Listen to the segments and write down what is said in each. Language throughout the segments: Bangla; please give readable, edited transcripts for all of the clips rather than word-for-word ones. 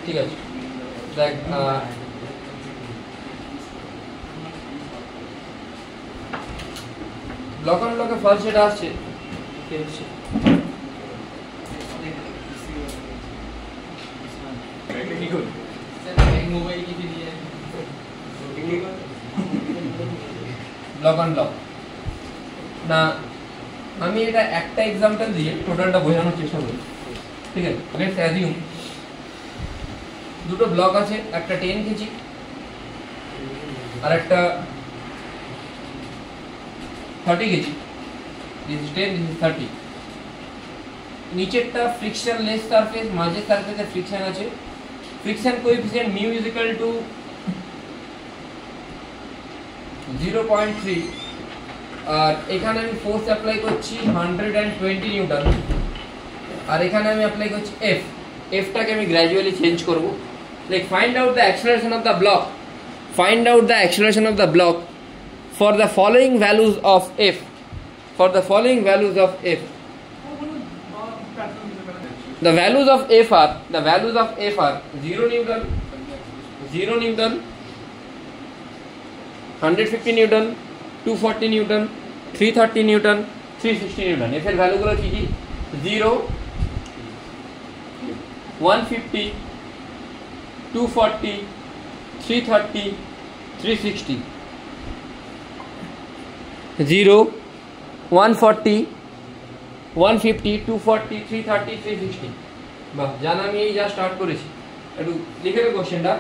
ঠিক আছে, দেখ ব্লক অন ব্লকে ফার্স্ট যেটা আসছে ব্লক অন ব্লক না, আমি এটা একটা এক্সাম্পল দিয়ে টোটালটা বোঝানোর চেষ্টা করি। ঠিক আছে, লেটস অ্যাজিউম দুটো ব্লক আছে, একটা 10 কেজি আর একটা 30 KG. This is 10, this is 30। নিচেরটা ফ্রিকশনলেস সারফেস, মাঝের সারফেসে ফ্রিকশন আছে। Friction coefficient mu is equal two 0.3 আর এখানে আমি ফোর্স অ্যাপ্লাই করছি 120 নিউটন আর এখানে আমি অ্যাপ্লাই করছি এফ। এফটাকে আমি গ্র্যাজুয়ালি চেঞ্জ করব। Like find out the acceleration of the block, find out the acceleration of the block for the following values of f, for the following values of f. The values of f are 0 newton, 0 newton, 150 newton, 240 newton, 330 newton, 360 newton. f এর ভ্যালু গুলো কি কি? 0, 150, 240, 330, 360. 0, 140, 150, 240, 330, 360. বাহ, জানা আমি এই যা স্টার্ট করেছি। একটু লিখে দেব কোশ্চেনটা।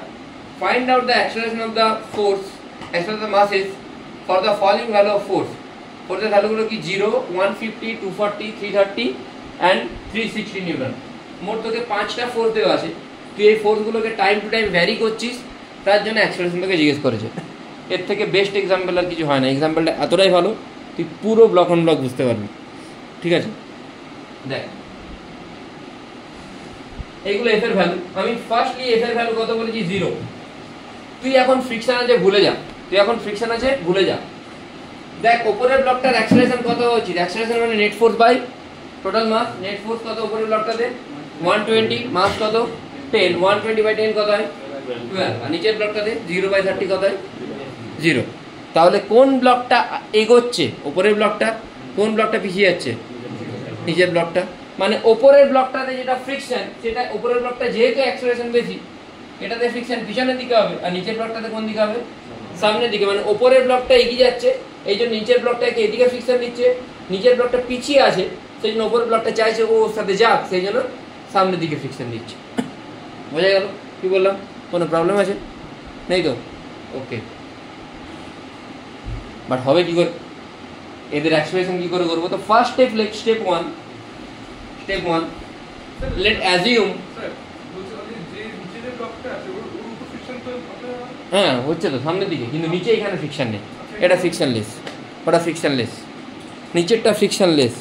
Find out the acceleration of the force, acceleration of the masses for the following value of force. ফোর্সের ভ্যালুগুলো কি? 0, 150, 240, 330 অ্যান্ড 360 নিউটন। মোট তোকে 5টা ফোর্স দেওয়া আছে। তুই এই ফোর্সগুলোকে টাইম টু টাইম ভ্যারি করছিস, তার জন্য অ্যাক্সেলারেশন তোকে জিজ্ঞেস করেছে। এর থেকে বেস্ট এক্সাম্পল আর কিছু হয় না। এক্সাম্পলটা এতটাই ভালো, তুই পুরো ব্লক অন ব্লক বুঝতে পারবি। ঠিক আছে, দেখ এইগুলো এফ এর ভ্যালু। আমি ফার্স্টলি এফ এর ভ্যালু কত বলেছি? 0। তুই এখন ফ্রিকশন আছে ভুলে যা, দেখ ওপরের ব্লকটার অ্যাক্সেলারেশন কত হচ্ছে? অ্যাক্সেলারেশন মানে net force by total mass. Net force কত ওপরের ব্লকটাতে? 120, মাস কত? 10, 120 বাই 10 কত হয়? 12। আর নিচের ব্লকটাতে 0 বাই 30 কত হয়? 0। তাহলে কোন ব্লকটা এগোচ্ছে? ওপরের ব্লকটা। কোন ব্লকটা পিছিয়ে যাচ্ছে? নিচের ব্লকটা। মানে ওপরের ব্লকটাতে যেটা ফ্রিকশন, সেটা ওপরের ব্লকটা যেহেতু অ্যাক্সেলারেশন বেশি, এটাতে ফ্রিকশন পিছনের দিকে হবে, আর নিচের ব্লকটাতে কোন দিকে হবে? সামনের দিকে। মানে ওপরের ব্লকটা এগিয়ে যাচ্ছে, এই জন্য নিচের ব্লকটাকে এদিকে ফ্রিকশন দিচ্ছে। নিচের ব্লকটা পিছিয়ে আছে, সেই জন্য ওপরের ব্লকটা চাইছে ও ওর সাথে যাক, সেই জন্য সামনের দিকে ফ্রিকশন দিচ্ছে। বোঝা গেল কি বললাম? কোনো প্রবলেম আছে? নেই তো? ওকে। বাট হবে কি করে? এদের এক্সপ্রেশন কি করে করবো? তো first step, step one, let assume. হ্যাঁ হচ্ছে তো সামনের দিকে, কিন্তু নিচে এখানে ফ্রিকশন নেই। এটা ফ্রিকশনলেস, ওটা ফ্রিকশনলেস, নিচেরটা ফ্রিকশনলেস।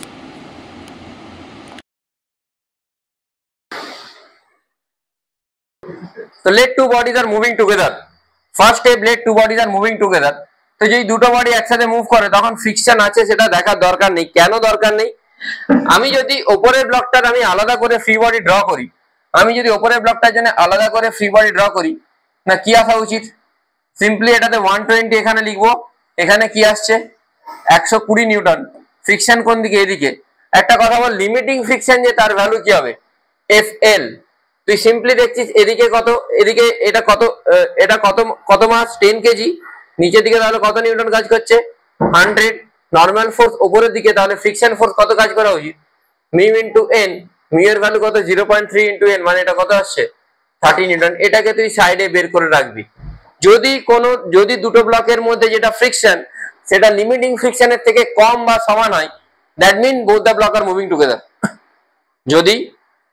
তো let two bodies are moving together. First step, let two bodies are moving together. তো যদি দুটো বডি একসাথে মুভ করে তখন ফ্রিকশন আছে সেটা দেখার দরকার নেই। কেন দরকার নেই? আমি যদি ওপরের ব্লকটার আমি আলাদা করে ফ্রি বডি ড্র করি, না কি আসা উচিত? সিম্পলি এটাতে 120 এখানে লিখবো, এখানে কি আসছে? 120 নিউটন। ফ্রিকশন কোন দিকে? এদিকে। একটা কথা বল, লিমিটিং ফ্রিকশন যে তার ভ্যালু কি হবে? FL। তুই সিম্পলি দেখছিস এদিকে কত, এদিকে এটা কত, এটা কত কত মাস? 10 কেজি। নিচের দিকে তাহলে কত নিউটন কাজ করছে? 100। নর্মাল ফোর্স উপরের দিকে, তাহলে ফ্রিকশন ফোর্স কত কাজ করা উচিত? Mu into N. মিউ এর ভ্যালু কত? 0.3 ইন্টু এন, মানে এটা কত আসছে? 30 নিউটন। এটাকে তুই সাইডে বের করে রাখবি। যদি দুটো ব্লকের মধ্যে যেটা ফ্রিকশন সেটা লিমিটিং ফ্রিকশনের থেকে কম বা সমান হয়, that mean both the block are moving together. যদি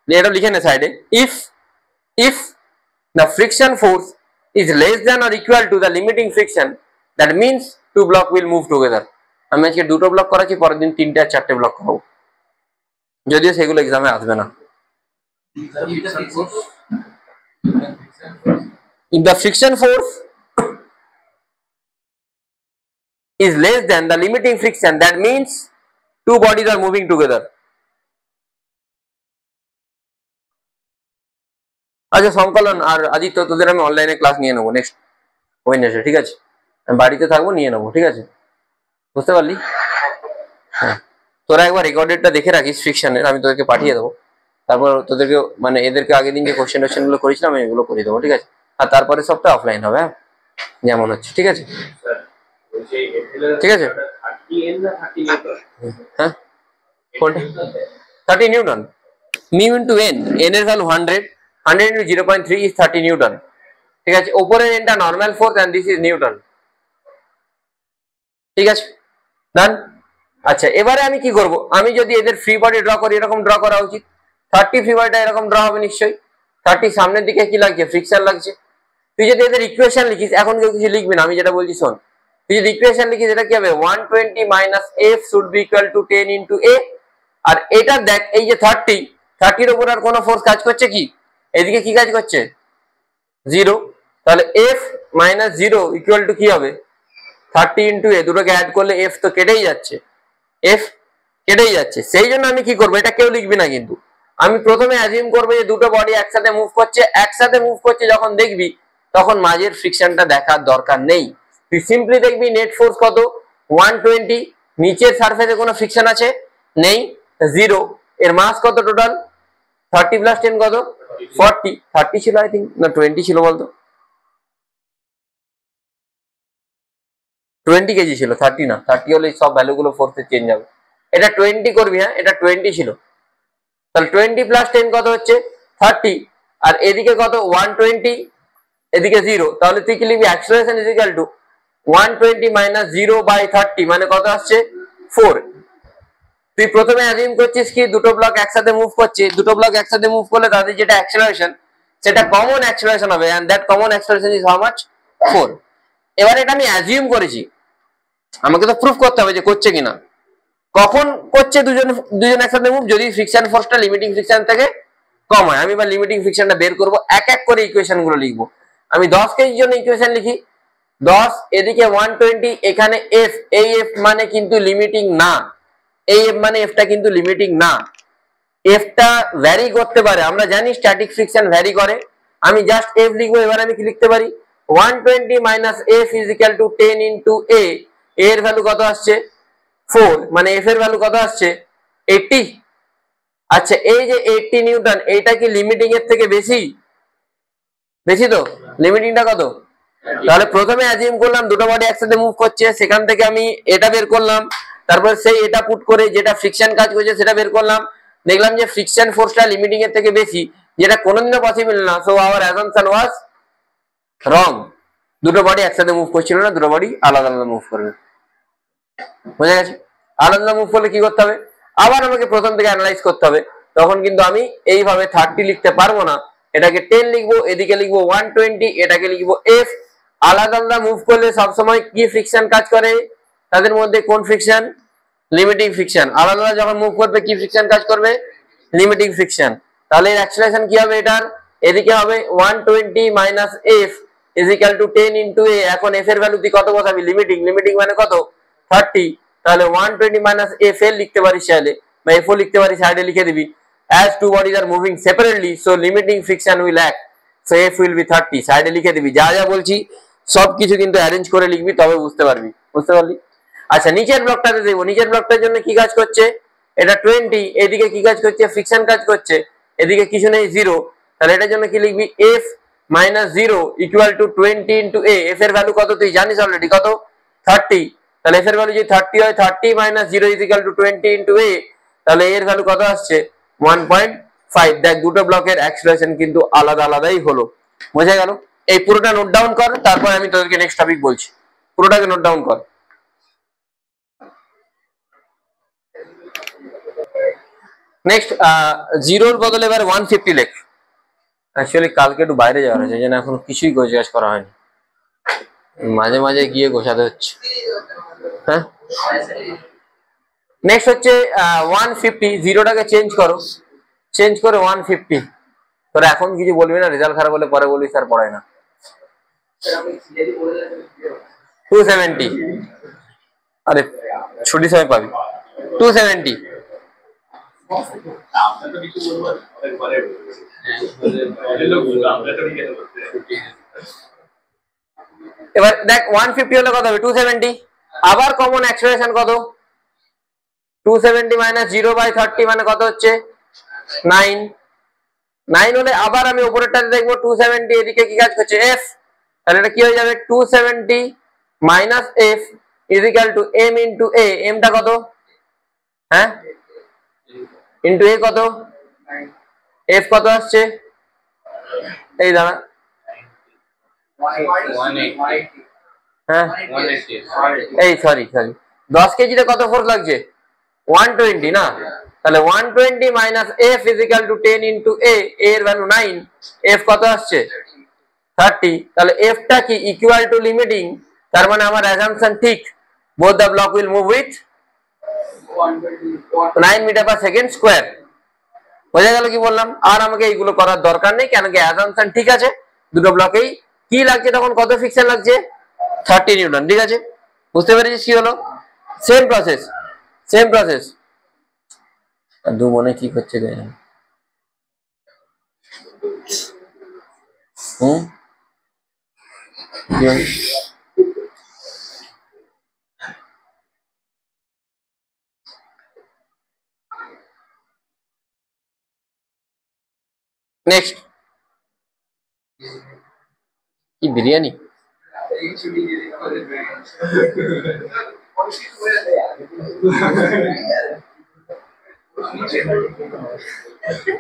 এটা লিখে নে সাইডে, if the friction force is less than or equal to the limiting friction, that means two block will move together. আমি আজকে দুটো ব্লক করাচ্ছি, পরের দিন 3টে আর 4টে ব্লক করাবো, যদিও সেগুলো এক্সামে আসবে না। If the friction force is less than the limiting friction, that means two bodies are moving together. আচ্ছা সংকলন আর আদিত্য, তোদের আমি অনলাইনে ক্লাস নিয়ে নেবো নেক্সট ওয়েডনেসডে, ঠিক আছে? আমি বাড়িতে থাকবো, নিয়ে নেবো, ঠিক আছে? বুঝতে পারলি? হ্যাঁ, তোরা একবার রেকর্ডেডটা দেখে রাখিস ফ্রিকশনের, আমি তোদেরকে পাঠিয়ে দেবো। তারপর তোদেরকে মানে এদেরকে আগের দিন যে কোশ্চেন টোশ্চেন গুলো করেছিলাম আমি এগুলো করে দেবো, ঠিক আছে? আর তারপরে সবটা অফলাইন হবে, হ্যাঁ যেমন হচ্ছে, ঠিক আছে? ঠিক আছে, হ্যাঁ কোনটা? 30 newton. Mu into N, N এর ভ্যালু 100, 100 ইন্টু 0.3 ইজ 30 নিউটন, ঠিক আছে? উপরের এনটা normal force and this is newton, ঠিক আছে? ডান। আচ্ছা এবারে আমি কি করব, আমি যদি এদের ফ্রি বডি ড্র করি, এরকম ড্র করা উচিত। 30 ফ্রি বডিটা এরকম ড্র হবে নিশ্চয়ই। 30 সামনের দিকে কি লাগছে, ফ্রিকশন লাগছে। তুই যদি এদের ইকুয়েশন লিখিস, এখন কেউ কিছু লিখবি না, আমি যেটা বলছি শোন। তুই যদি ইকুয়েশন লিখিস, এটা কি হবে, 120 minus F should be equal to 10 into A. আর এটা দেখ, এই যে 30 উপর আর কোনো ফোর্স কাজ করছে কি, এদিকে কি কাজ করছে, 0। তাহলে এফ মাইনাস 0 ইকুয়াল টু কি হবে, 30 ইন্টু এ। দুটোকে অ্যাড করলে এফ তো কেটেই যাচ্ছে, এফ কেটেই যাচ্ছে। সেই জন্য আমি কি করবো, এটা কেউ লিখবি না কিন্তু, আমি প্রথমে অ্যাজিউম করবো যে দুটো বডি একসাথে মুভ করছে যখন দেখবি, তখন মাঝের ফ্রিকশনটা দেখার দরকার নেই। তুই সিম্পলি দেখবি নেট ফোর্স কত, 120, নিচের সারফেসে কোনো ফ্রিকশন আছে নেই, 0। এর মাস কত টোটাল, 30 প্লাস 10 কত, 40। 30 ছিল আই থিঙ্ক, না 20 ছিল বলতো, 20 কেজি ছিল, 30 না। 30 হলে সব ভ্যালুগুলো ফোর্সে চেঞ্জ হবে। এটা 20 করবি, হ্যাঁ এটা 20 ছিল। তাহলে 20 প্লাস 10 কত হচ্ছে, 30। আর এদিকে কত, 120, এদিকে 0। তাহলে তুই কি লিখবি, acceleration is equal to 120 minus 0 by 30, মানে কত আসছে, 4। তুই প্রথমে অ্যাজিউম করছিস কি দুটো ব্লক একসাথে মুভ করছে, দুটো ব্লক একসাথে মুভ করলে তাদের যেটা অ্যাক্সেলারেশন, সেটা কমন অ্যাক্সেলারেশন হবে, and that common acceleration is how much, 4। এবার এটা আমি অ্যাজিউম করেছি, আমাকে তো প্রুফ করতে হবে যে করছে কিনা। কখন করছে দুজন একসাথে মুভ, যদি ফ্রিকশন ফোর্সটা লিমিটিং ফ্রিকশন থেকে কম হয়। আমি এবার লিমিটিং ফ্রিকশনটা বের করব, এক এক করে ইকুয়েশন গুলো লিখবো। আমি 10 কেজির জন্য ইকুয়েশন লিখি, 10, এদিকে 120, এখানে এফ, এই এফ মানে কিন্তু লিমিটিং না, এই এফ মানে এফটা কিন্তু লিমিটিং না, এফটা ভ্যারি করতে পারে, আমরা জানি স্ট্যাটিক ফ্রিকশন ভ্যারি করে। আমি জাস্ট এফ লিখবো। এবার আমি কি লিখতে পারি, 120 minus F is equal to 10 into A. এর ভ্যালু কত আসছে, 4, মানে এফ এর ভ্যালু কত আসছে, 80। আচ্ছা এই যে 80 নিউটন, এইটা কি লিমিটিং এর থেকে বেশি, বেশি তো, লিমিটিংটা কত? তাহলে প্রথমে অ্যাজিউম করলাম দুটো বডি একসাথে মুভ করছে, সেখান থেকে আমি এটা বের করলাম, তারপর সেই এটা পুট করে যেটা ফ্রিকশন কাজ করছে সেটা বের করলাম, দেখলাম যে ফ্রিকশন ফোর্সটা লিমিটিং এর থেকে বেশি, যেটা কোনোদিনও পসিবল না। সো আওয়ার অ্যাজাম্পশন ওয়াজ রং। দুটো বডি একসাথে মুভ করছিল না, দুটো বডি আলাদা আলাদা মুভ করবে, বুঝা গেছে? আলাদা মুভ করলে কি করতে হবে, আবার আমাকে প্রথম থেকে অ্যানালাইজ করতে হবে। তখন কিন্তু আমি এইভাবে 30 লিখতে পারবো না, এটাকে 10 লিখবো, এদিকে লিখবো 120, এটাকে লিখবো এফ। আলাদা আলাদা মুভ করলে সবসময় কি ফ্রিকশন কাজ করে, তাদের মধ্যে কোন ফ্রিকশন, লিমিটিং ফ্রিকশন। আলাদা আলাদা যখন মুভ করবে কি ফ্রিকশন কাজ করবে, লিমিটিং ফ্রিকশন। তাহলে এর অ্যাক্সেলারেশন কি হবে, এটার এদিকে হবে 120 minus F is equal to 10 into A. এখন এফ এর ভ্যালু তুই কত বসাবি, লিমিটিং, লিমিটিং মানে কত, 30। তাহলে 120 মাইনাস এফ এল লিখতে পারিস সাইডে, বা এফ ও লিখতে পারিস, সাইডে লিখে দিবি। as two bodies are moving separately, so limiting friction will act, so f will be 30, সাইডে লিখে দিবি। যা যা বলছি সবকিছু কিন্তু অ্যারেঞ্জ করে লিখবি, তবে বুঝতে পারবি, বুঝতে পারলি? আচ্ছা নিচের ব্লকটাতে দেখবো, নিচের ব্লকটার জন্য কি কাজ করছে, এটা 20, এদিকে কি কাজ করছে, ফ্রিকশন কাজ করছে, এদিকে কিছু নেই, 0। তাহলে এটার জন্য কি লিখবি, f minus 0 equal to 20 into A. F এর ভ্যালু কত তুই জানিস অলরেডি, কত, 30। তাহলে এফ এর ভ্যালু যদি 30 হয়, 30 minus 0 is equal to 20 into A. তাহলে এর ভ্যালু কত আসছে, 1.5। দেখ দুটো ব্লকের অ্যাক্সেলারেশন কিন্তু আলাদা আলাদাই হলো, বোঝা গেল? এই পুরোটা নোট ডাউন কর, তারপর আমি তোদেরকে নেক্সট টপিক বলছি। পুরোটাকে নোট ডাউন কর। নেক্সট জিরোর বদলে এবার 150 লেখ। অ্যাকচুয়ালি কালকে একটু বাইরে যাওয়ার আছে, যেন এখন কিছুই গোছগাছ করা হয়নি, মাঝে মাঝে গিয়ে গোছাতে হচ্ছে। হ্যাঁ নেক্সট হচ্ছে 150, জিরোটাকে চেঞ্জ করো, চেঞ্জ করে 150। তোরা এখন কিছু বলবি না, রেজাল্ট খারাপ হলে পরে বলবি স্যার পড়ায় না। 270, আরে ছুটির সময় পাবি। 270 এবার দেখ 150 হলে কত হবে 270, আবার কমন অ্যাক্সেলারেশন কত 270 মাইনাস 0/30 মানে কত হচ্ছে 9, 9 হলে আবার আমি উপরেরটাতে দেখবো 270, এদিকে কি কাজ করছে f, তাহলে এটা কি হয়ে যাবে 270 minus f equal to m into a, m টা কত হ্যাঁ ইনটু a কত, f কত আসছে এই দাঁড়া হ্যাঁ এই সরি 10 কেজিতে কত ফোর্স লাগছে 120 না, তাহলে 120 minus f is equal to 10 into a, এর ভ্যালু 9, f কত আসছে 30, তাহলে f টা কি ইকুয়াল টু লিমিটিং, তার মানে আমার অ্যাজাম্পশন ঠিক, both the block will move with 9 metre per second square. বোঝা গেল কি বললাম, আর আমাকে এইগুলো করার দরকার নেই, কেন কি অ্যাজাম্পশন ঠিক আছে, দুটো ব্লকেই কি লাগছে তখন কত ফ্রিকশন লাগছে 30 নিউটন, ঠিক আছে বুঝতে পেরেছিস কি হলো, সেম প্রসেস দু মনে কি করছে নেক্সট কি বিরিয়ানি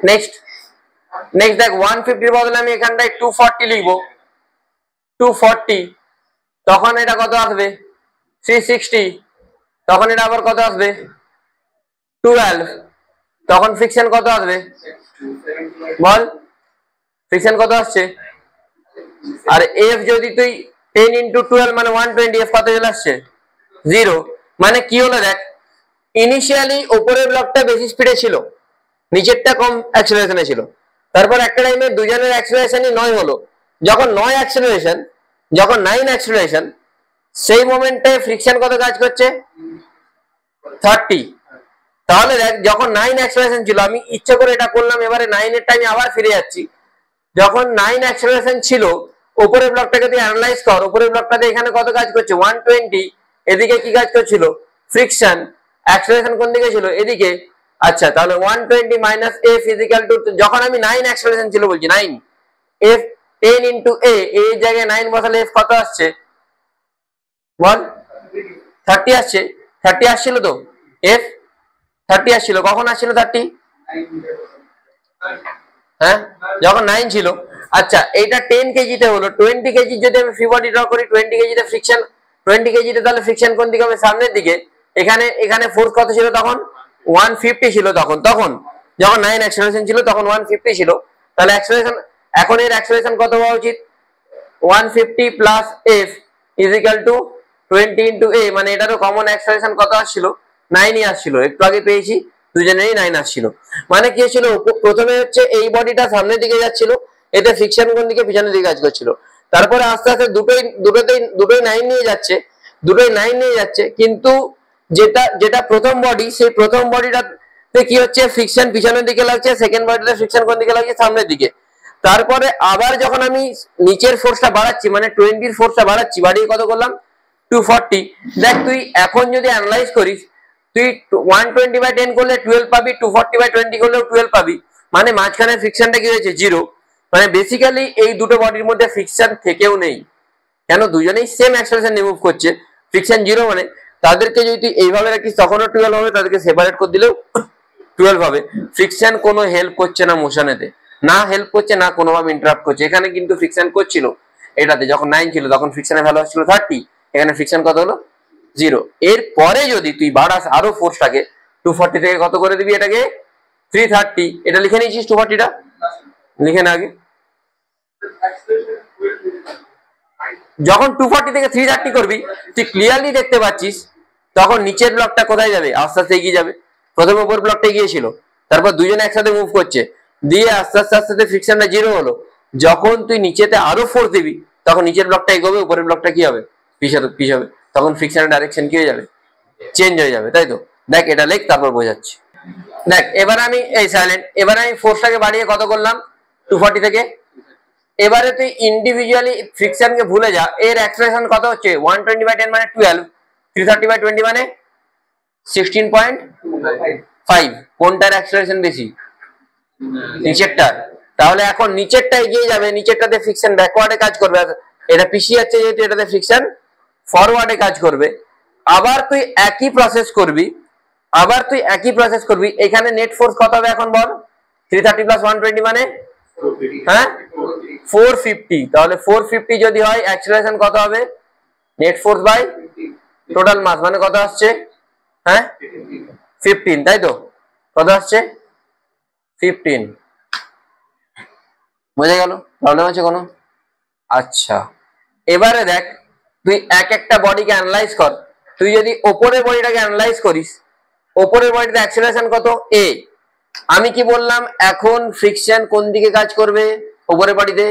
নেক্সট দেখ 150 এর বদলে আমি এখানটায় 240 লিখবো, 240 তখন এটা কত আসবে 360, তখন এটা আবার কত আসবে 12, তখন ফ্রিকশন কত আসবে বল, ফ্রিকশন কত আসছে, আর f যদি তুই 10 ইনটু 12 মানে 120, f কত চলে আসছে 0, মানে কি হলো দেখ ইনিশিয়ালি উপরের ব্লকটা বেশি স্পিডে ছিল, নিচেরটা কম অ্যাক্সেলারেশনে ছিল, তারপর একটা টাইমে দুজনের অ্যাক্সেলারেশনই 9 হলো, যখন 9 অ্যাক্সেলারেশন যখন 9 অ্যাক্সেলারেশন সেই মোমেন্টে ফ্রিকশন কত কাজ করছে 30, তাহলে দেখ যখন 9 অ্যাক্সেলারেশন ছিল, আমি ইচ্ছা করে এটা করলাম, এবারে 9 এর টাইমে আবার ফিরে যাচ্ছি, যখন 9 অ্যাক্সেলারেশন ছিল উপরের ব্লকটাকে তুই অ্যানালাইজ কর, উপরের ব্লকটাতে এখানে কত কাজ করছে 120, এদিকে কি কাজ করছিল ফ্রিকশন, অ্যাক্সেলারেশন কোন দিকে ছিল এদিকে, আচ্ছা তাহলে 120 minus f is equal two, যখন আমি 9 অ্যাক্সেলারেশন ছিল বলছি 9, f 10 ইনটু a, এই জায়গায় 9 বসালে f কত আসছে বল 30 আসছে, 30 আসছিল তো f 30 আসছিল, কখন আসছিল 30 হ্যাঁ যখন 9 ছিল, আচ্ছা এইটা 10 কেজিতে হলো, 20 কেজি যদি আমি ফ্রি বডি ড্র করি 20 কেজিতে ফ্রিকশন, 20 কেজিতে তাহলে ফ্রিকশন কোন দিকে হবে সামনের দিকে, এখানে ফোর্স কত ছিল তখন 150 ছিল, তখন যখন 9 অ্যাক্সেলারেশন ছিল তখন 150 ছিল, তাহলে অ্যাক্সেলারেশন এখন এর অ্যাক্সেলারেশন কত হওয়া উচিত 150 plus f is equal to 20 into a, মানে এটারও কমন অ্যাক্সেলারেশন কত আসছিল 9ই আসছিল, একটু আগে পেয়েছি দুজনেরই 9 আসছিল, মানে কি ছিল প্রথমে হচ্ছে এই বডিটা সামনের দিকে যাচ্ছিল, এতে ফ্রিকশন কোন দিকে পিছনের দিকে কাজ করছিল, তারপরে আস্তে আস্তে দুটোই 9 নিয়ে যাচ্ছে, কিন্তু যেটা প্রথম বডি, সেই প্রথম বডিটাতে কি হচ্ছে ফ্রিকশন পিছনের দিকে লাগছে, সেকেন্ড বডিতে ফ্রিকশন কোন দিকে লাগছে সামনের দিকে, তারপরে আবার যখন আমি নিচের ফোর্সটা বাড়াচ্ছি মানে 20 এর ফোর্সটা বাড়াচ্ছি, বাড়িয়ে কত করলাম 240, দেখ তুই এখন যদি অ্যানালাইজ করিস তুই 120/10 করলে 12 পাবি, 240/20 করলেও 12 পাবি, মানে মাঝখানে ফ্রিকশনটা কি হয়েছে 0, মানে বেসিক্যালি এই দুটো বডির মধ্যে ফ্রিকশন থেকেও নেই, কেন দুজনেই সেম অ্যাক্সেলারেশন রিমুভ করছে, ফ্রিকশন 0, মানে তাদেরকে যদি তুই এইভাবে রাখিস তখনও 12 হবে, তাদেরকে সেপারেট করে দিলেও 12 হবে, ফ্রিকশন কোনো হেল্প করছে না মোশনেতে, না হেল্প করছে না কোনোভাবে ইন্টারাপ্ট করছে, এখানে কিন্তু ফ্রিকশন করছিল এটাতে যখন 9 ছিল তখন ফ্রিকশনের ভ্যালু আসছিল 30, এখানে ফ্রিকশন কত হলো 0, এর পরে যদি তুই বাড়াস আরো ফোর্সটাকে 240 থেকে কত করে দিবি এটাকে 330, এটা লিখে নিয়েছিস 240টা লিখে না আগে, যখন 240 থেকে 330 করবি তুই ক্লিয়ারলি দেখতে পাচ্ছিস তখন নিচের ব্লকটা কোথায় যাবে আস্তে আস্তে এগিয়ে যাবে, প্রথমে উপর ব্লকটা এগিয়েছিল, তারপর দুজনে একসাথে মুভ করছে, দিয়ে আস্তে আস্তে ফ্রিকশনটা 0 হলো, যখন তুই নিচেতে আরো ফোর্স দিবি তখন নিচের ব্লকটা এগোবে, উপরের ব্লকটা কি হবে পিছাবে, তখন ফ্রিকশনের ডাইরেকশন কি হয়ে যাবে চেঞ্জ হয়ে যাবে, তাই তো দেখ এটা লেখ তারপর বোঝাচ্ছি, দেখ এবার আমি এই সাইলেন্ট, এবার আমি ফোর্সটাকে বাড়িয়ে কত করলাম 240 থেকে। এবারে তুই ইন্ডিভিজুয়ালি ফ্রিকশনকে ভুলে যা, এর অ্যাক্সেলারেশন কত হচ্ছে 120/10 মানে 12, 330/20 মানে 16.5। কোনটার অ্যাক্সেলারেশন বেশি? নিচেরটার। তাহলে এখন নিচেরটা এগিয়ে যাবে, নিচেরটাতে ফ্রিকশন ব্যাকওয়ার্ডে কাজ করবে, এটা পিছিয়ে যাচ্ছে যেহেতু এটাতে ফ্রিকশন ফরওয়ার্ডে কাজ করবে। আবার তুই একই প্রসেস করবি, এখানে নেট ফোর্স কত হবে এখন বল? 330 + 120 মানে হ্যাঁ 450। তাহলে 450 যদি হয় অ্যাক্সেলারেশন কত হবে? Net force by total mass মানে কত আসছে? হ্যাঁ 15, তাই তো? কত আসছে? 15। বুঝে গেল? প্রবলেম আছে কোনো? আচ্ছা, এবারে দেখ, তুই এক একটা বডিকে অ্যানালাইজ কর। তুই যদি ওপরের বডিটাকে অ্যানালাইজ করিস, ওপরের বডিতে অ্যাক্সেলারেশন কত? এ। আমি কি বললাম? এখন ফ্রিকশন কোন দিকে কাজ করবে ওপরের বডিতে?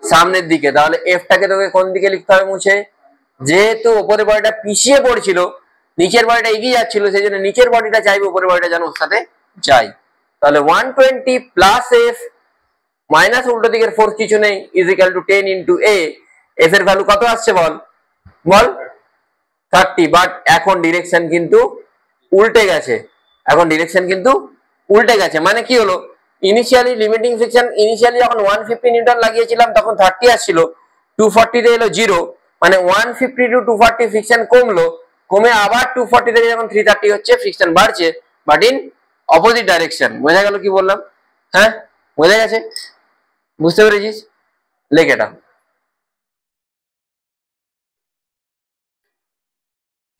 সামনের দিকে। তাহলে এফটাকে তোকে কোন দিকে লিখতে হবে মুছে? যেহেতু ওপরের বডিটা পিছিয়ে পড়ছিল, নিচের বডিটা এগিয়ে যাচ্ছিল, সেই জন্য নিচের বডিটা চাইবে উপরের বডিটা যেন ওর সাথে যায়। তাহলে 120 + F মাইনাস উল্টো দিকের ফোর্স কিছু নেই, is equal to 10 × A। F এর ভ্যালু কত আসছে বল? 30। বাট এখন ডিরেকশন কিন্তু উল্টে গেছে। মানে কি হলো? ইনিশিয়ালি লিমিটিং ফ্রিকশন ইনিশিয়ালি যখন 150 নিউটন লাগিয়েছিলাম তখন 30 আসছিল, 240 তে এলো 0, মানে 150 to 240 ফ্রিকশন কমে আবার 240 থেকে যখন 330 হচ্ছে ফ্রিকশন বাড়ছে, বাট ইন অপোজিট ডাইরেকশন। বোঝা গেল কি বললাম? হ্যাঁ বোঝা গেছে? বুঝতে পেরেছিস? লেখ এটা।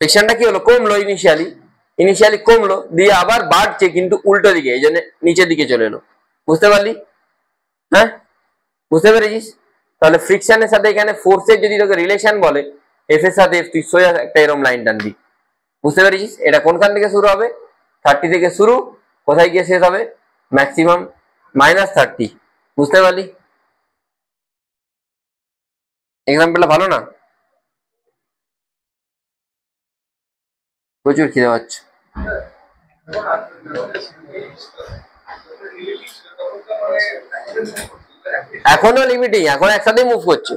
ফ্রিকশনটা কি হলো? কমলো ইনিশিয়ালি কমলো, দিয়ে আবার বাড়ছে কিন্তু উল্টো দিকে, এই জন্য নিচের দিকে চলে এলো। বুঝতে পারলি? হ্যাঁ বুঝতে পেরেছিস? তাহলে ফ্রিকশনের সাথে এখানে ফোর্সের যদি তোকে রিলেশন বলে, এফ এর সাথে তুই সোজা একটা এরকম লাইন টানবি। বুঝতে পেরেছিস? এটা কোনখান থেকে শুরু হবে? 30 থেকে শুরু, কোথায় গিয়ে শেষ হবে? ম্যাক্সিমাম -30। বুঝতে পারলি? এক্সাম্পলটা ভালো না? প্রচুর খিদে পাচ্ছে। এখনো লিমিটিং, এখন একসাথে মুভ করছে।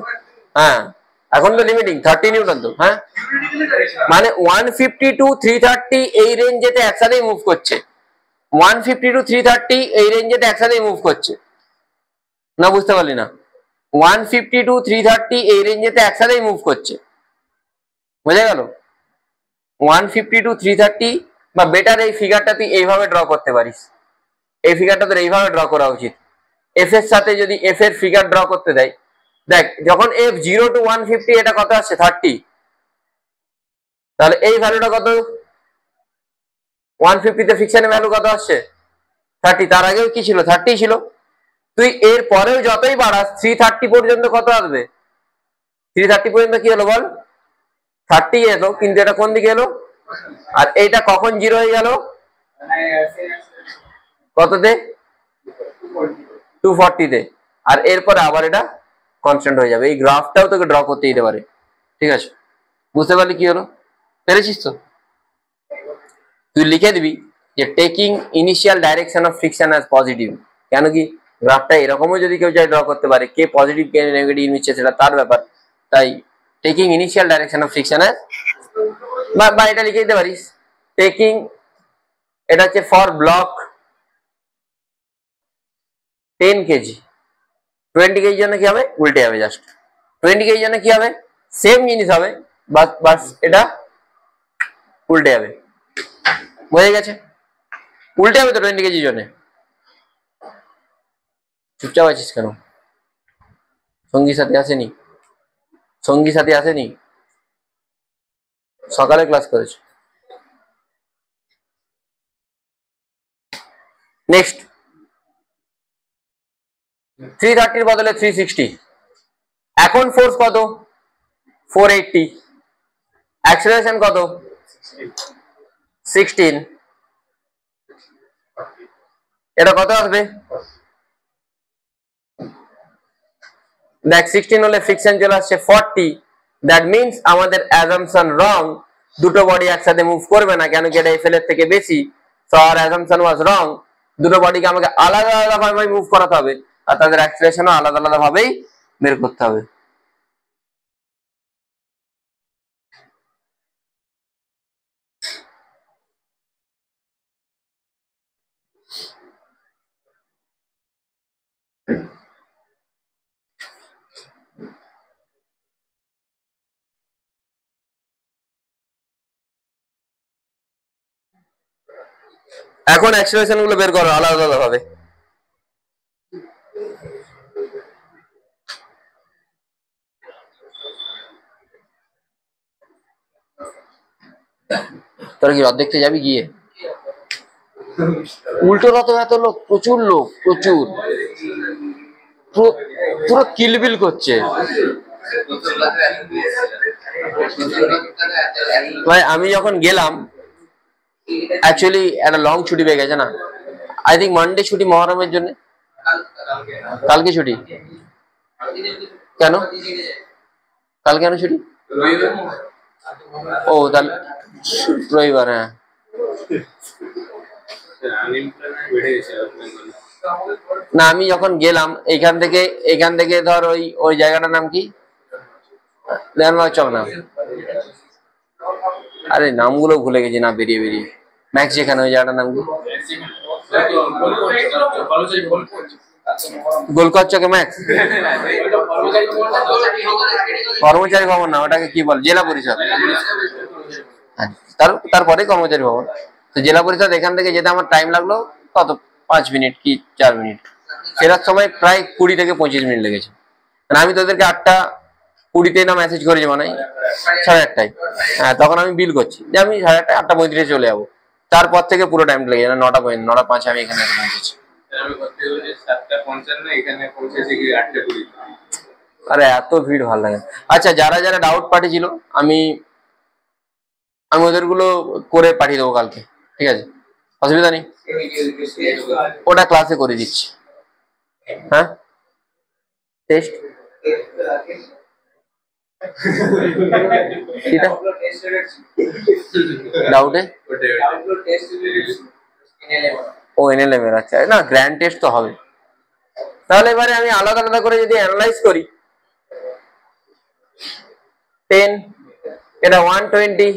হ্যাঁ এখন তো লিমিটিং 30 নিউটন তো। হ্যাঁ মানে 150 to 330 এই রেঞ্জেতে একসাথেই মুভ করছে। 150 to 330 এই রেঞ্জেতে একসাথেই মুভ করছে না? বুঝতে পারলি না? 150 to 330 এই রেঞ্জেতে একসাথেই মুভ করছে। বোঝা গেল? 150 to 330 বা বেটার এই ফিগারটা তুই এইভাবে ড্র করতে পারিস। এই ফিগারটা তোর এইভাবে ড্র করা উচিত। এফ এর সাথে যদি এফ এর ফিগার ড্র করতে দেয়, দেখ যখন এফ 0 to 150 এটা কত আসছে? 30। তাহলে এই ভ্যালুটা কত? 150 তে ফ্রিকশনের ভ্যালু কত আসছে? 30। তার আগেও কি ছিল? 30 ছিল। তুই এর পরেও যতই বাড়াস 330 পর্যন্ত কত আসবে? 330 পর্যন্ত কি হলো বল? 30 এলো, কিন্তু এটা কোন দিকে এলো? আর এইটা কখন 0 হয়ে গেল? কততে? 240 তে। আর এরপরে আবার এটা কনস্ট্যান্ট হয়ে যাবে। এই গ্রাফটাও তোকে ড্র করতে দিতে পারে। ঠিক আছে? বুঝতে পারলি কি হলো? পেরেছিস তো? তুই লিখে দিবি যে taking initial direction of friction as positive. কেন কি? গ্রাফটা এরকমও যদি কেউ চাই ড্র করতে পারে, কে পজিটিভ কে নেগেটিভ নিচ্ছে সেটা তার ব্যাপার। তাই taking initial direction of friction as, বা এটা লিখে দিতে পারিস টেকিং, এটা হচ্ছে ফর ব্লক 10 কেজি। 20 কেজির জন্য কি হবে? উল্টে যাবে। জাস্ট 20 কেজির জন্য কি হবে? সেম জিনিস হবে, বাস এটা উল্টে যাবে। বোঝা গেছে? উল্টে যাবে তো 20 কেজির জন্য। চুপচাপ আছিস কেন? সঙ্গী সাথী আসেনি? সকালে ক্লাস করেছে। নেক্সট 330 বদলে 360। এখন ফোর্স কত? 480। অ্যাক্সেলারেশন কত? 16। এটা কত আসবে? দেখ 16 হলে ফ্রিকশন চলে আসছে 40। দ্যাট মিনস আমাদের অ্যাজাম্পশন রং, দুটো বডি একসাথে মুভ করবে না, কেন কি এটা এফএল এর থেকে বেশি। সো আওয়ার অ্যাজাম্পশন ওয়াজ রং। দুটো বডিকে আমাকে আলাদা আলাদা ভাবে মুভ করাতে হবে। আর তাদের অ্যাক্সিলারেশনও আলাদা আলাদা ভাবেই বের করতে হবে। এখন অ্যাক্সিলারেশন গুলো বের করো আলাদা আলাদা ভাবে। তোরা কি রথ দেখতে যাবি গিয়ে? উল্টো রথ, এত লোক, প্রচুর লোক, প্রচুর, পুরো কিলবিল করছে ভাই। আমি যখন গেলাম অ্যাকচুয়ালি একটা লং ছুটি পেয়ে গেছে না, আই থিঙ্ক মানডে ছুটি মহরমের জন্য। কালকে ছুটি কেন? কাল কেন ছুটি? ও তাহলে রবিবার, হ্যাঁ। না আমি যখন গেলাম এখান থেকে ধর ওই জায়গাটার নাম কি, চক নাম, আরে নামগুলো ভুলে গেছি না বেরিয়ে বেরিয়ে। ম্যাক্স যেখানে, ওই জায়গাটার নাম কি? গোলকর চকে ম্যাক্স, কর্মচারী ভবন না, ওটাকে কি বল, জেলা পরিষদ। তারপরে কর্মচারী ভবন। তো জেলা পরিষদ এখান থেকে যেতে আমার টাইম লাগলো কত, 5 মিনিট কি 4 মিনিট। ফেরার সময় প্রায় 20 থেকে 25 মিনিট লেগেছে। আমি তোদেরকে 8:20 না মেসেজ করেছি, মানে 8:30। হ্যাঁ, তখন আমি বিল করছি যে আমি 8:30, 8:35 চলে যাবো। তারপর থেকে পুরো টাইম লেগে যায় 9:05 আমি এখানে পৌঁছেছি। আরে এত ভিড় ভালো লাগে। আচ্ছা, যারা যারা ডাউট পাঠিয়েছিল আমি ওদের গুলো করে পাঠিয়ে দেবো কালকে, ঠিক আছে, অসুবিধা নেই। ওটা ক্লাসে করে দিচ্ছি। হ্যাঁ, টেস্ট ডাউটে ও এনএলএম এর। আচ্ছা, না গ্র্যান্ড টেস্ট তো হবে। তাহলে এবারে আমি আলাদা আলাদা করে যদি অ্যানালাইজ করি, 10 এটা 120,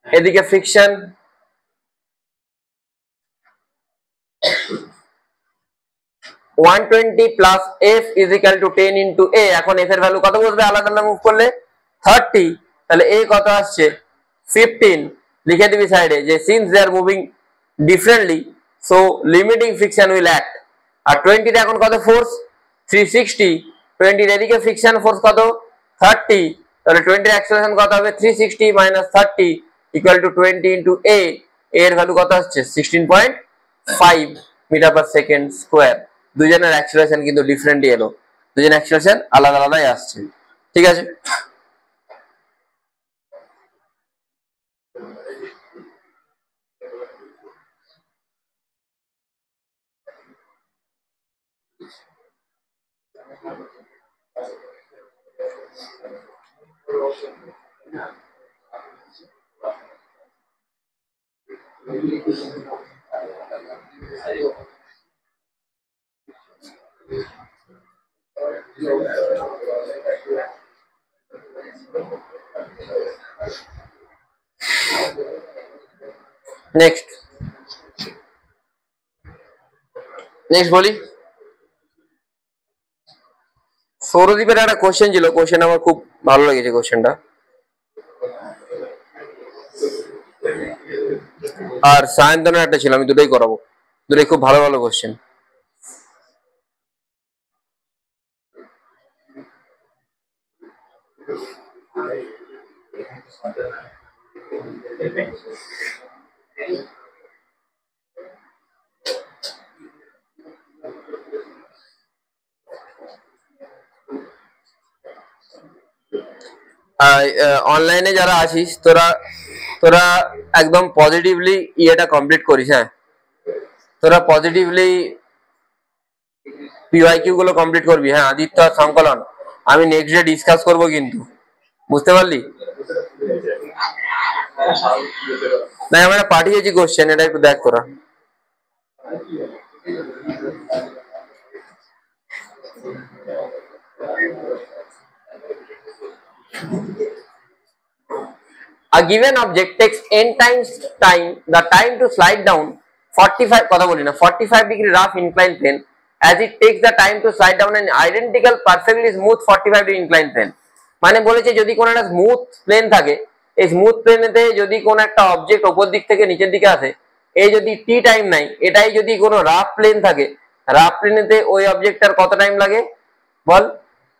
এদিকে friction 120 plus F is equal to 10 into A. এখন এফ এর ভ্যালু কত বসবে আলাদা আলাদা মুভ করলে? 30। তাহলে এ কত আসছে? 15। লিখে দিবি সাইডে যে since they are moving differently so limiting friction will act. আর 20 তে এখন কত ফোর্স? 360। 20 এর এদিকে ফ্রিকশন ফোর্স কত? 30। তাহলে 20 এর অ্যাক্সেলারেশন কত হবে? 360 minus 30 equal to 20 into A. এর ভ্যালু কত আসছে? 16.5 মিটার পার সেকেন্ড স্কোয়ার। দুজনের অ্যাক্সেলারেশন কিন্তু ডিফারেন্টই এলো, দুজনের অ্যাক্সেলারেশন আলাদা আলাদাই আসছে, ঠিক আছে। নেক্সট বলি, সৌরদীপের একটা কোশ্চেন ছিল, কোশ্চেন আমার খুব ভালো লেগেছে কোশ্চেনটা। আর সায়ন্তনের একটা ছিল, আমি দুটোই করাবো, দুটোই খুব ভালো ভালো কোশ্চেন। অনলাইনে যারা আছিস তোরা একদম পজিটিভলি ইয়েটা কমপ্লিট করিস। হ্যাঁ, তোরা পজিটিভলি পিওয়াইকিউ গুলো কমপ্লিট করবি। হ্যাঁ, আদিত্য আর সংকলন আমি নেক্সট ডে ডিসকাস করবো, কিন্তু বুঝতে পারলি? না, আমরা পাঠিয়েছি কোশ্চেন, এটা একটু দেখ তোরা। A given object takes n times time, the time to slide down 45 কথা বলি না 45 degree rough inclined plane as it takes the time to slide down an identical perfectly smooth 45 degree inclined plane। মানে বলেছে যদি কোনো একটা স্মুথ প্লেন থাকে, এই স্মুথ প্লেনেতে যদি কোনো একটা অবজেক্ট উপর দিক থেকে নিচের দিকে আসে, এই যদি টি টাইম নাই, এটাই যদি কোনো রাফ প্লেন থাকে, রাফ প্লেনেতে ওই অবজেক্টটার কত টাইম লাগে বল,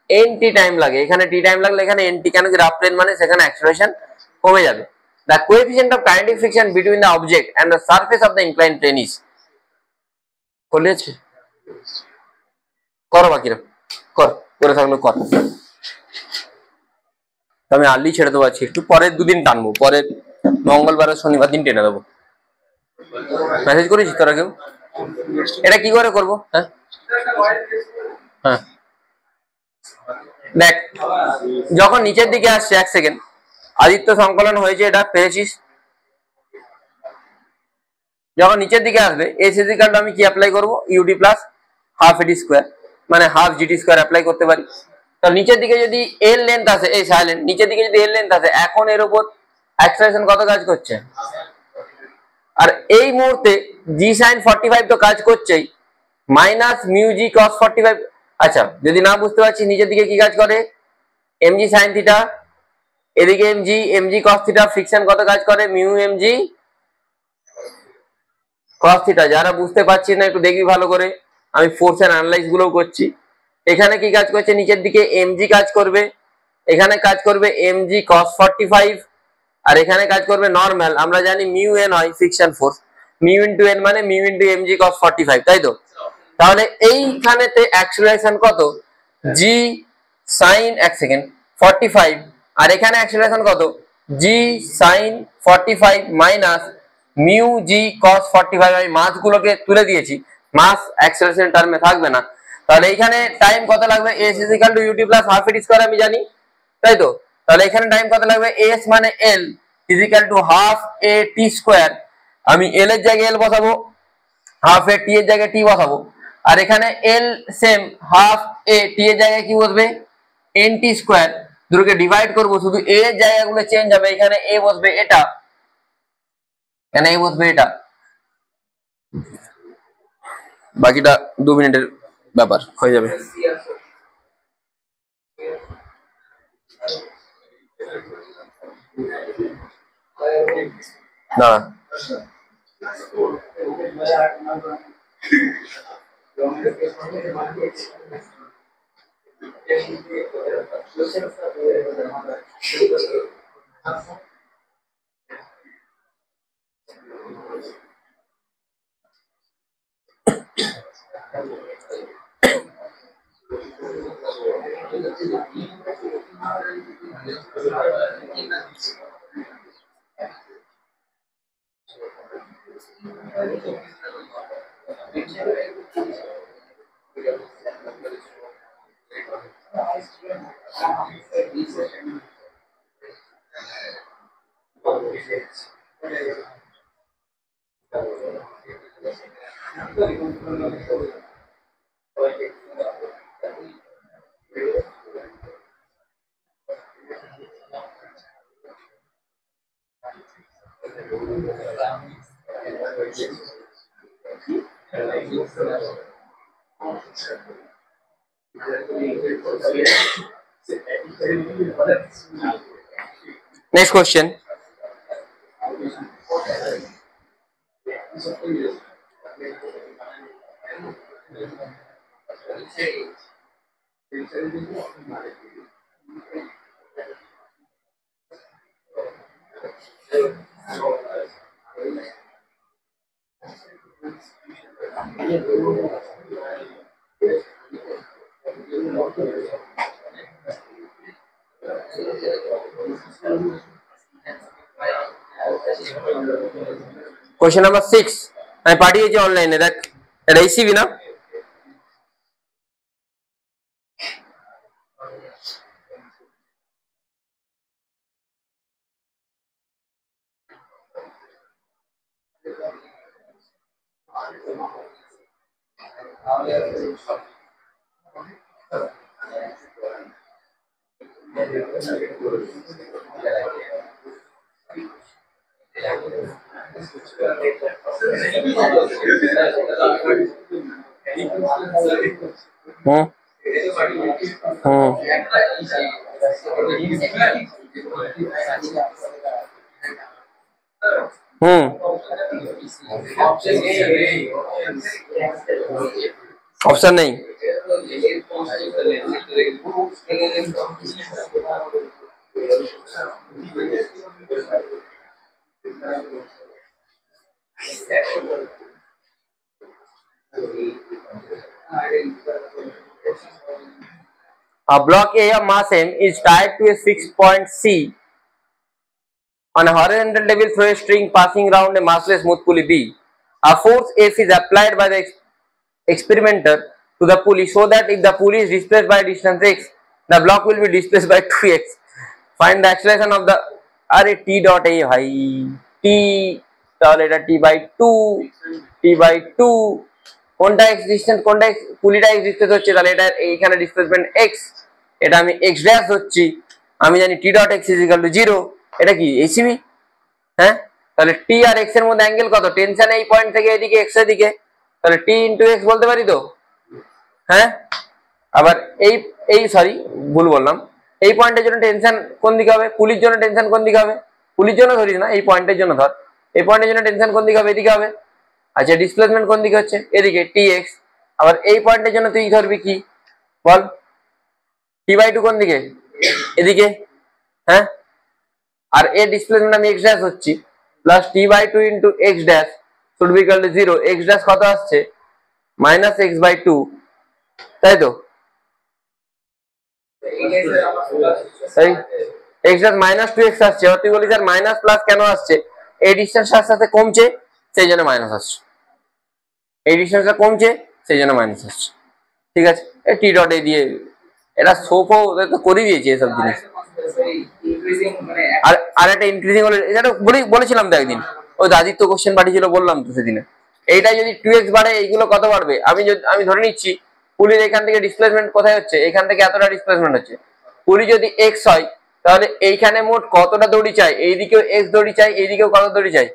এন টি টাইম লাগে। এখানে টি টাইম লাগলে এখানে এন টি, কেন কি রাফ প্লেন মানে সেখানে অ্যাক্সেলারেশন কমে যাবে। The coefficient of kinetic friction between the object and the surface of the inclined plane is, বলেছে করো বাকিরা, কর করে থাকলো কর। আমি আর্লি ছেড়ে দেবো, আছি একটু পরের দুদিন টানবো, পরের মঙ্গলবার আর শনিবার দিন টেনে দেবো। মেসেজ করেছিস তোরা কেউ? এটা কি করে করবো? হ্যাঁ হ্যাঁ দেখ, যখন নিচের দিকে আসছে, এক সেকেন্ড, আদিত্য সংকলন হয়েছে, এটা পেয়েছিস? যখন নিচের দিকে আসবে এস ইজিক্যাল টু আমি কি অ্যাপ্লাই করবো, ইউডি প্লাস হাফ এডি স্কোয়ার, মানে হাফ জিটি স্কোয়ার অ্যাপ্লাই করতে পারি। তো নিচের দিকে যদি এর লেন্থ আছে, এই সাইলেন্ট নিচের দিকে যদি এর লেন্থ আছে, এখন এর উপর অ্যাক্সেলারেশন কত কাজ করছে, আর এই মুহূর্তে জি সাইন 45 তো কাজ করছেই, মাইনাস মিউ জি কস 45। আচ্ছা যদি না বুঝতে পারছি, নিচের দিকে কি কাজ করে, এমজি সাইন থিটা, এদিকে এমজি কস থিটা, ফ্রিকশন কত কাজ করে, মিউ এমজি কস থিটা। যারা বুঝতে পারছি না একটু দেখবি ভালো করে, আমি ফোর্স এন্ড অ্যানালাইজ গুলোও করছি। এখানে কি কাজ করছে, নিচের দিকে এমজি কাজ করবে, এখানে কাজ করবে এমজি কস 45, আর এখানে কাজ করবে নরমাল, আমরা জানি মিউ এন হয় friction force, mu into N মানে মিউ ইন্টু এমজি কস 45, তাই তো? তাহলে এইখানেতে অ্যাক্সেলারেশন কত, জি সাইন, এক সেকেন্ড, 45, আর এখানে অ্যাক্সেলারেশন কত, জি সাইন 45 মাইনাস মিউ জি কস 45। আমি মাস গুলোকে তুলে দিয়েছি, মাস অ্যাক্সেলারেশন টার্মে থাকবে না। তাহলে এইখানে টাইম কত লাগবে, S is equal to U T plus half A T square আমি জানি, তাই তো? তাহলে এখানে টাইম কত লাগবে, এস মানে L is equal to half A T square, আমি এল এর জায়গায় এল বসাবো, হাফ এ টি এর জায়গায় টি বসাবো, আর এখানে এল সেম, হাফ এ টি এর জায়গায় কি বসবে, এন টি স্কোয়ার। দুটোকে ডিভাইড করবো, শুধু এ এর জায়গাগুলো চেঞ্জ হবে, এখানে এ বসবে এটা, এখানে এ বসবে এটা, বাকিটা 2 মিনিটের ব্যাপার হয়ে যাবে। না next question. Question number 6 আমি পাঠিয়েছি অনলাইনে, দেখ এটা ইসিবি না, ऑप्शन नहीं। A block A of mass m is tied to a fixed point C on a horizontal level through a string passing around a massless smooth pulley B. A force F is applied by the experimenter to the pulley so that if the pulley is displaced by distance x, the block will be displaced by 2x. Find the acceleration of the T dot A भाई T T by 2 T by 2 কোনটা x ডিসটেন্স কোনটা পুলিটা x ডিসটেন্স হচ্ছে তাহলে এটা এইখানে ডিসপ্লেসমেন্ট x, এটা আমি x ড্যাশ হচ্ছি, আমি জানি t dot x is equal two 0, এটা কি এইচবি। হ্যাঁ, তাহলে t আর x এর মধ্যে অ্যাঙ্গেল কত, টেনশন এই পয়েন্ট থেকে এদিকে x এর দিকে, তাহলে t ইনটু x বলতে পারি তো। হ্যাঁ, আবার এই সরি ভুল বললাম, এই পয়েন্টের জন্য টেনশন কোন দিকে হবে, পুলির জন্য টেনশন কোন দিকে হবে, পুলির জন্য ধরিস না, এই পয়েন্টের জন্য ধর, এই পয়েন্টের জন্য টেনশন কোন দিকে হবে, এদিকে হবে। আচ্ছা, ডিসপ্লেসমেন্ট কোন দিকে হচ্ছে, এদিকে tx। আবার এই পয়েন্টের জন্য তুই ধরবি কি বল, t/2 কোন দিকে, এদিকে। হ্যাঁ, আর এর ডিসপ্লেসমেন্ট আমি x ড্যাশ হচ্ছি, plus t/2 into x dash should be equal two 0। x dash কত আসছে, -x/2, তাই তো। তাই x ড্যাশ -2x আসছে, আর তুই বলিস আর মাইনাস প্লাস কেন আসছে, এই ডিসটেন্সটার সাথে কমছে সেই জন্য মাইনাস আসছে, এই ডিসটেন্সটা কমছে সেই জন্য মাইনাস আসছে। ঠিক আছে, এই টি ডট এ দিয়ে এটা সোফও তো করে দিয়েছে এসব জিনিস। আর একটা ইনক্রিজিং হলে এটা বলেছিলাম তো একদিন, ওই আদিত্য কোশ্চেন পাঠিয়েছিল, বললাম তো সেদিনে। এইটা যদি 2x বাড়ে এইগুলো কত বাড়বে, আমি ধরে নিচ্ছি পুলির এখান থেকে ডিসপ্লেসমেন্ট কোথায় হচ্ছে, এখান থেকে এতটা ডিসপ্লেসমেন্ট হচ্ছে, পুলি যদি x হয় তাহলে এইখানে মোট কতটা দড়ি চাই, এইদিকেও x দড়ি চাই, এইদিকেও কত দড়ি চাই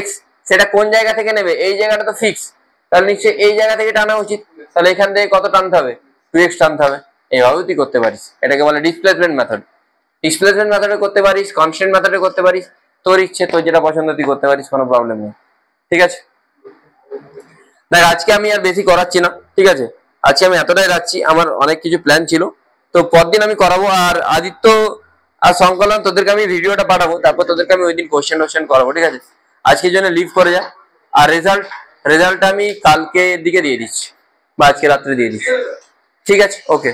x, সেটা কোন জায়গা থেকে নেবে, এই জায়গাটা তো ফিক্স, তাহলে নিশ্চয়ই এই জায়গা থেকে টানা উচিত, তাহলে এখান থেকে কত টানতে হবে, 2x টানতে হবে। এইভাবেও তুই করতে পারিস, এটাকে বলে ডিসপ্লেসমেন্ট মেথড। ডিসপ্লেসমেন্ট মেথডে করতে পারিস, কনস্ট্যান্ট মেথডে করতে পারিস, তোর ইচ্ছে, তোর যেটা পছন্দ তুই করতে পারিস, কোনো প্রবলেম নেই। ঠিক আছে, দেখ আজকে আমি আর বেশি করাচ্ছি না, ঠিক আছে, আজকে আমি এতটাই রাখছি, আমার অনেক কিছু প্ল্যান ছিল, তো পরদিন আমি করাবো। আর আদিত্য আর সংকলন তোদেরকে আমি ভিডিওটা পাঠাবো, তারপর তোদেরকে আমি ওই দিন কোশ্চেন করাবো। ঠিক আছে, আজকের জন্য লিভ করে যা, আর রেজাল্টটা আমি কালকে দিকে দিয়ে দিচ্ছি বা আজকে রাত্রে দিয়ে দিচ্ছি। ঠিক আছে, ওকে।